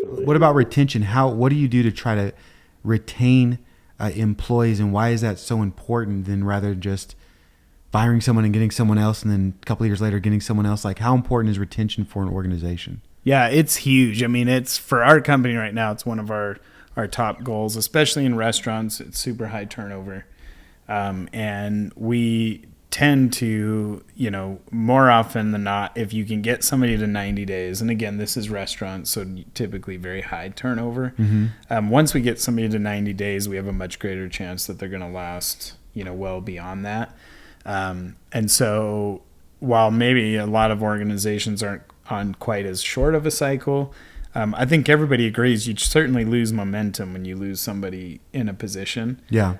Definitely. What about retention? What do you do to try to retain employees, and why is that so important than rather just firing someone and getting someone else and then a couple of years later getting someone else? Like, how important is retention for an organization? Yeah, it's huge. I mean, it's for our company right now, it's one of our top goals, especially in restaurants. It's super high turnover. And we tend to, more often than not, if you can get somebody to 90 days, and again, this is restaurants, so typically very high turnover. Mm-hmm. Once we get somebody to 90 days, we have a much greater chance that they're going to last, well beyond that. And so while maybe a lot of organizations aren't on quite as short of a cycle, I think everybody agrees you certainly lose momentum when you lose somebody in a position. Yeah.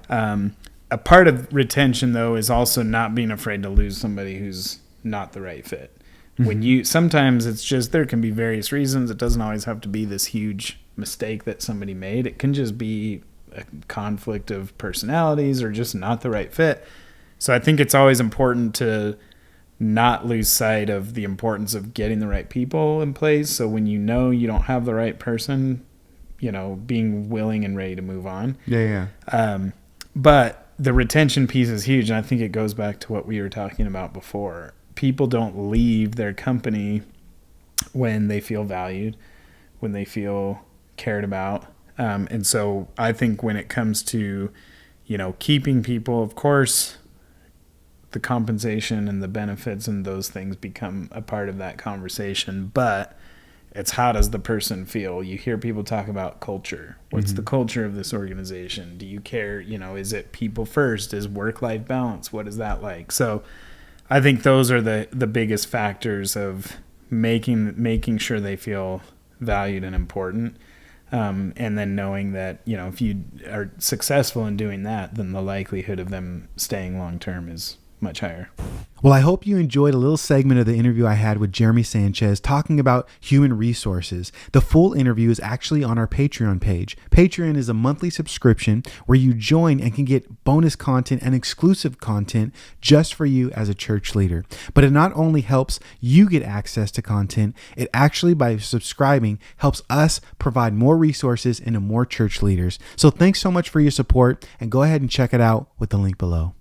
A part of retention, though, is also not being afraid to lose somebody who's not the right fit. Mm-hmm. Sometimes it's just, there can be various reasons. It doesn't always have to be this huge mistake that somebody made. It can just be a conflict of personalities or just not the right fit. So I think it's always important to not lose sight of the importance of getting the right people in place. So when you don't have the right person, being willing and ready to move on. Yeah. But the retention piece is huge, and I think it goes back to what we were talking about before. People don't leave their company when they feel valued, when they feel cared about. And so I think when it comes to, keeping people, of course, the compensation and the benefits and those things become a part of that conversation. But it's, how does the person feel? You hear people talk about culture. What's the culture of this organization? Do you care? Is it people first? Is work-life balance? What is that like? So I think those are the biggest factors of making sure they feel valued and important. And then knowing that, if you are successful in doing that, then the likelihood of them staying long-term is much higher. Well, I hope you enjoyed a little segment of the interview I had with Jermey Sanchez talking about human resources. The full interview is actually on our Patreon page. Patreon is a monthly subscription where you join and can get bonus content and exclusive content just for you as a church leader. But it not only helps you get access to content, it actually, by subscribing, helps us provide more resources into more church leaders. So thanks so much for your support, and go ahead and check it out with the link below.